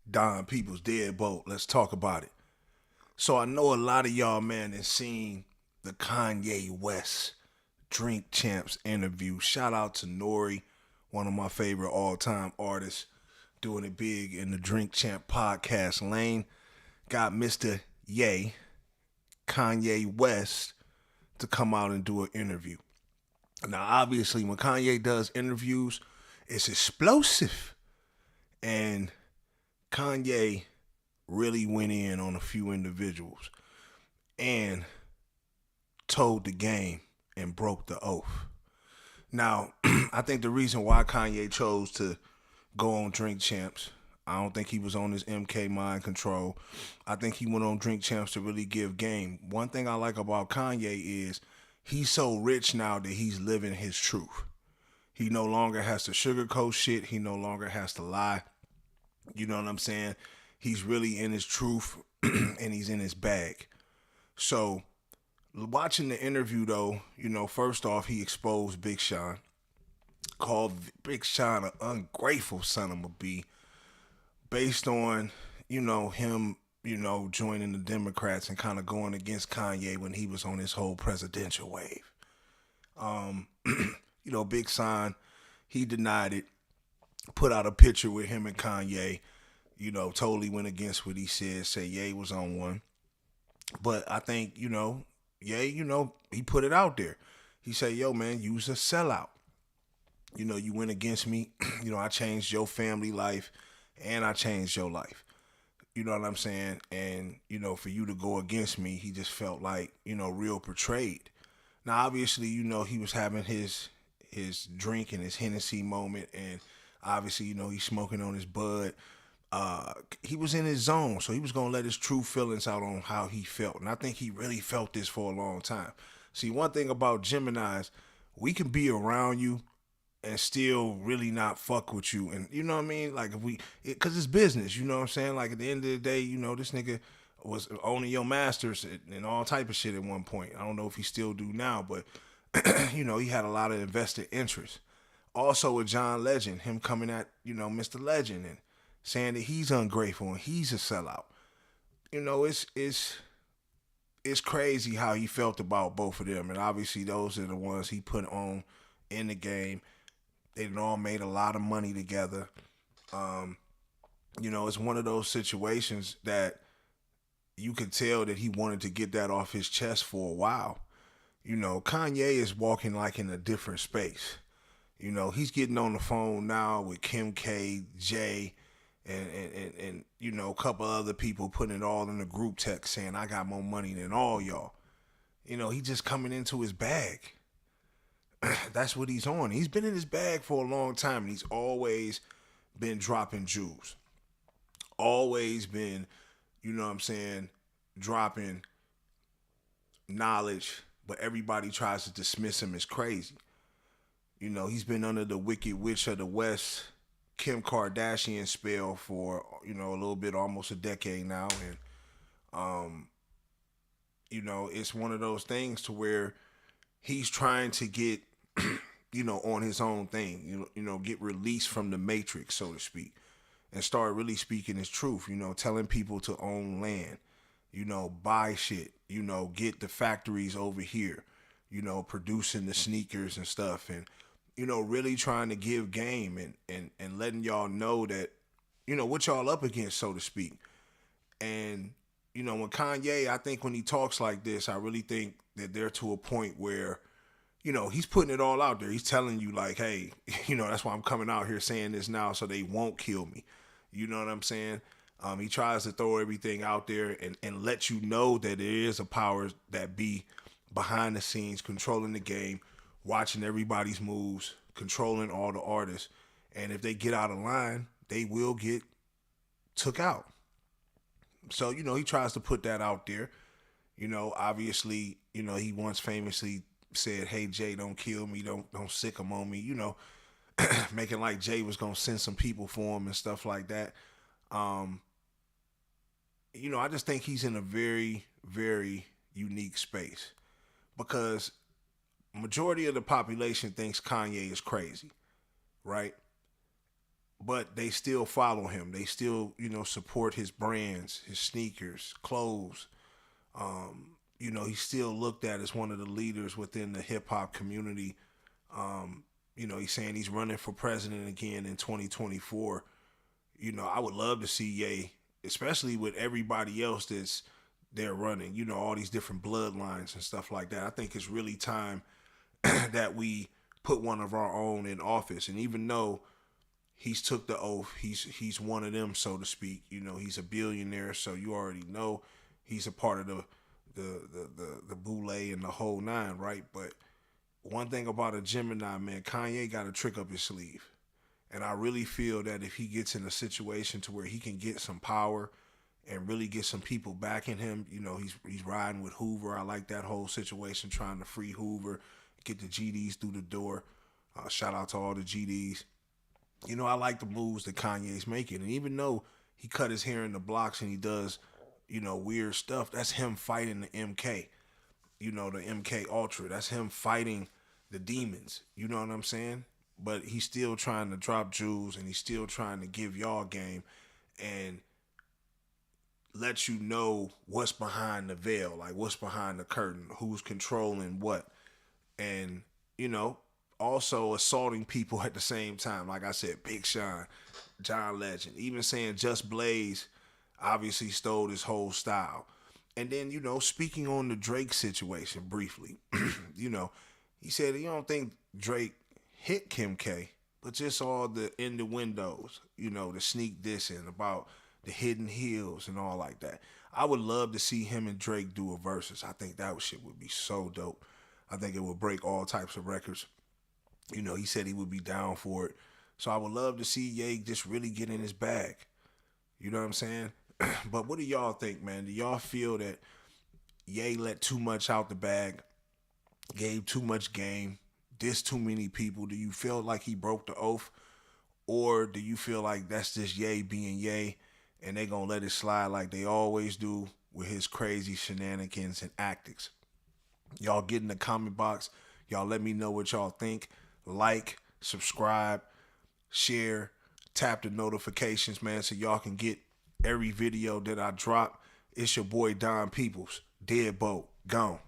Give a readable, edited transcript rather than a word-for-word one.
Don People's Deadbolt. Let's talk about it. So I know a lot of y'all, man, has seen the Kanye West Drink Champs interview. Shout out to Nori, one of my favorite all-time artists, doing it big in the Drink Champ podcast lane. Got Mr. Ye, Kanye West, to come out and do an interview. Now, obviously, when Kanye does interviews, it's explosive. And Kanye really went in on a few individuals and told the game and broke the oath. Now, I think the reason why Kanye chose to go on Drink Champs, I don't think he was on his MK mind control. I think he went on Drink Champs to really give game. One thing I like about Kanye is he's so rich now that he's living his truth. He no longer has to sugarcoat shit. He no longer has to lie. You know what I'm saying? He's really in his truth and he's in his bag. So, watching the interview though, first off, he exposed Big Sean, called Big Sean an ungrateful son of a b, based on, him, joining the Democrats and kind of going against Kanye when he was on his whole presidential wave. Um, Big Sean, he denied it, put out a picture with him and Kanye, totally went against what he said Ye was on one. But I think, Ye, he put it out there. He said, yo, man, you was a sellout. You went against me. I changed your family life and I changed your life. You know what I'm saying? And, for you to go against me, he just felt like, real betrayed. Now, obviously, he was having his drink and his Hennessy moment. And obviously, he's smoking on his bud. He was in his zone, so he was going to let his true feelings out on how he felt. And I think he really felt this for a long time. See, one thing about Geminis, we can be around you and still really not fuck with you. And you know what I mean? Like, because it's business, you know what I'm saying? Like, at the end of the day, this nigga was owning your masters and all type of shit at one point. I don't know if he still do now, but, he had a lot of invested interest. Also with John Legend, him coming at, Mr. Legend and saying that he's ungrateful and he's a sellout. It's crazy how he felt about both of them. And obviously those are the ones he put on in the game. They all made a lot of money together. It's one of those situations that you could tell that he wanted to get that off his chest for a while. Kanye is walking like in a different space. He's getting on the phone now with Kim K, Jay, and a couple other people, putting it all in the group text saying, I got more money than all y'all. He just coming into his bag. That's what he's on. He's been in his bag for a long time, and he's always been dropping jewels. Always been, dropping knowledge, but everybody tries to dismiss him as crazy. He's been under the Wicked Witch of the West, Kim Kardashian spell for, a little bit, almost a decade now. And, it's one of those things to where he's trying to get, on his own thing, get released from the matrix, so to speak, and start really speaking his truth, telling people to own land, buy shit, get the factories over here, producing the sneakers and stuff. And, really trying to give game and letting y'all know that, what y'all up against, so to speak. And, when Kanye, I think when he talks like this, I really think that they're to a point where, he's putting it all out there. He's telling you like, hey, that's why I'm coming out here saying this now so they won't kill me. You know what I'm saying? He tries to throw everything out there and let you know that there is a power that be behind the scenes, controlling the game, watching everybody's moves, controlling all the artists. And if they get out of line, they will get took out. So, he tries to put that out there. Obviously, he once famously said, hey, Jay, don't kill me, don't sick him on me, making like Jay was going to send some people for him and stuff like that. I just think he's in a very, very unique space because majority of the population thinks Kanye is crazy, right? but they still follow him. They still, support his brands, his sneakers, clothes. He's still looked at as one of the leaders within the hip hop community. He's saying he's running for president again in 2024. I would love to see Ye, especially with everybody else that's they're running, all these different bloodlines and stuff like that. I think it's really time that we put one of our own in office. And even though he's took the oath, he's one of them, so to speak. He's a billionaire, so you already know he's a part of the boule and the whole nine, right? But one thing about a Gemini, man, Kanye got a trick up his sleeve. And I really feel that if he gets in a situation to where he can get some power and really get some people backing him, he's riding with Hoover. I like that whole situation, trying to free Hoover, get the GDs through the door. Shout out to all the GDs. I like the moves that Kanye's making. And even though he cut his hair in the blocks and he does, weird stuff, that's him fighting the MK, the MK Ultra. That's him fighting the demons. You know what I'm saying? But he's still trying to drop jewels and he's still trying to give y'all game and let you know what's behind the veil, like what's behind the curtain, who's controlling what. And, also assaulting people at the same time. Like I said, Big Sean, John Legend, even saying Just Blaze obviously stole his whole style. And then, speaking on the Drake situation briefly, he said he don't think Drake hit Kim K, but just all the innuendos, the sneak dissing about the hidden heels and all like that. I would love to see him and Drake do a versus. I think that shit would be so dope. I think it would break all types of records. He said he would be down for it. So I would love to see Ye just really get in his bag. You know what I'm saying? But what do y'all think, man? Do y'all feel that Ye let too much out the bag, gave too much game, dissed too many people? Do you feel like he broke the oath? Or do you feel like that's just Ye being Ye and they gonna let it slide like they always do with his crazy shenanigans and antics? Y'all get in the comment box. Y'all let me know what y'all think. Like, subscribe, share, tap the notifications, man, so y'all can get every video that I drop. It's your boy Don Peoples. Deadbolt. Gone.